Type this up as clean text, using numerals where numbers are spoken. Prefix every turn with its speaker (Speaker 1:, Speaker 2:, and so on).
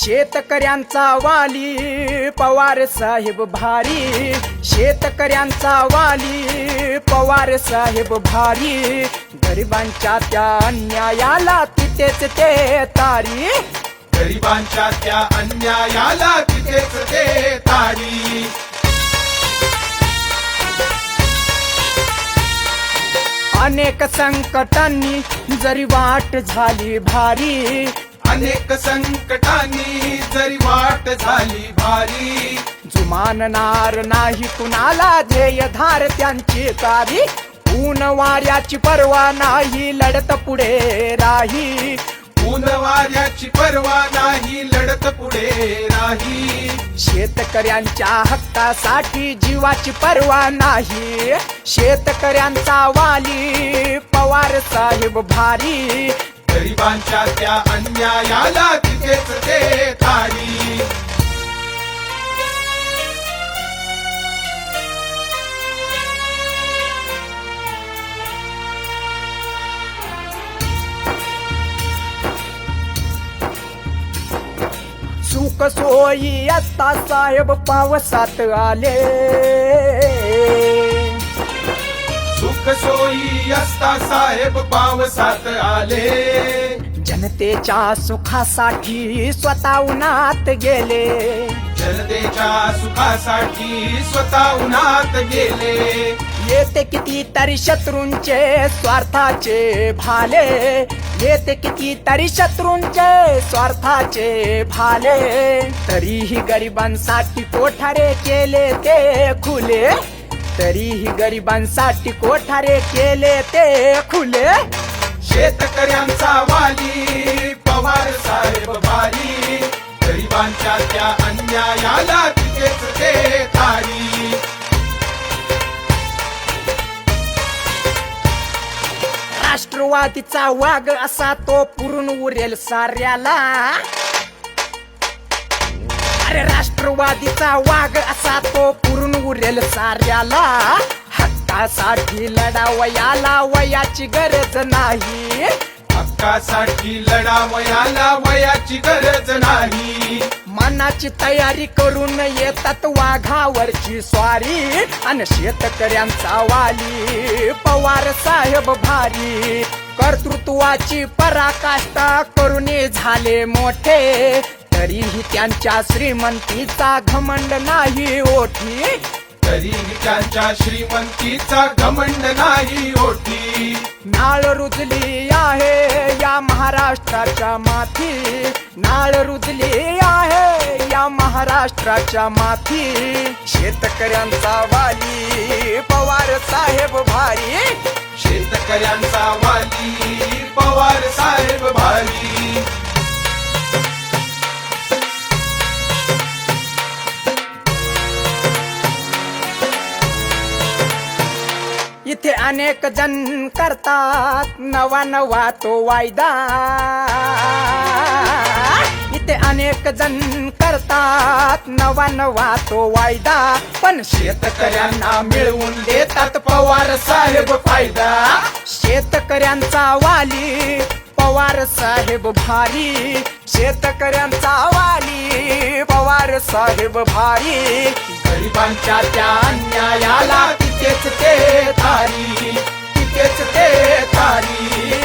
Speaker 1: शेतकऱ्यांचा वाली पवार साहेब भारी, शेतकऱ्यांचा वाली पवार साहेब भारी, गरिबांच्या त्या अन्यायाला तिथेच ते तारी,
Speaker 2: गरिबांच्या त्या अन्यायाला तिथेच ते तारी.
Speaker 1: अनेक संकटांनी जरी वाट झाली भारी,
Speaker 2: अनेक संकटांनी जरी वाट झाली भारी,
Speaker 1: जुमानणार नाही कुणाला ध्येयधार त्यांची कारी, ऊन वाऱ्याची पर्वा नाही लढत पुढे राही,
Speaker 2: ऊन वाऱ्याची पर्वा नाही लढत पुढे राही,
Speaker 1: शेतकऱ्यांच्या हक्कासाठी जीवाची पर्वा नाही, शेतकऱ्यांचा वाली पवार साहेब भारी,
Speaker 2: गरिबांच्या त्या अन्यायाला तिथेच ते तारी.
Speaker 1: सुख सोयी असता साहेब पावसात आले,
Speaker 2: सुख सोयी असता साहेब पावसात आले,
Speaker 1: जनतेच्या सुखासाठी स्वतः उन्हात गेले,
Speaker 2: जनतेच्या सुखासाठी स्वतः उन्हात गेले,
Speaker 1: येते कितीतरी शत्रूंचे स्वार्थाचे भाले, येते कितीतरी शत्रूंचे स्वार्थाचे भाले, तरीही गरिबांसाठी कोठारे केले ते खुले, तरीही गरिबांसाठी कोठारे केले ते खुले,
Speaker 2: शेतकऱ्यांचा वाली पवार साहेब भारी, गरिबांच्या त्या अन्यायाला तिथेच ते तारी.
Speaker 1: राष्ट्रवादीचा वाघ असा तो पुरून उरेल साऱ्याला, अरे राष्ट्रवादीचा वाघ असा तो पुरून उरेल साऱ्याला, हक्कासाठी लढावयाला वयाची गरज नाही,
Speaker 2: हक्कासाठी लढावयाला वयाची गरज नाही,
Speaker 1: मनाची तयारी करून येतात वाघावरची स्वारी, आणि शेतकऱ्यांचा वाली पवार साहेब भारी, कर्तृत्वाची पराकाष्ठा करून झाले मोठे, तरीही त्यांच्या श्रीमंतीचा घमंड नाही ओठी,
Speaker 2: तरीही त्यांच्या श्रीमंतीचा घमंड नाही ओठी,
Speaker 1: नाळ रुजली आहे या महाराष्ट्राच्या माथी, नाळ रुजली आहे या महाराष्ट्राच्या माथी, शेतकऱ्यांचा वाली पवार साहेब भारी,
Speaker 2: शेतकऱ्यांचा वाली पवार साहेब भारी.
Speaker 1: इथे अनेक जण करतात नवा नवा तो वायदा, इथे अनेक जण करतात नवा नवा तो वायदा, पण शेतकऱ्यांना मिळवून देतात पवार साहेब फायदा, शेतकऱ्यांचा वाली पवार साहेब भारी, शेतकऱ्यांचा वाली पवार साहेब भारी, गरिबांच्या त्या अन्यायाला तिथेच ते तारी, तिथेच ते तारी.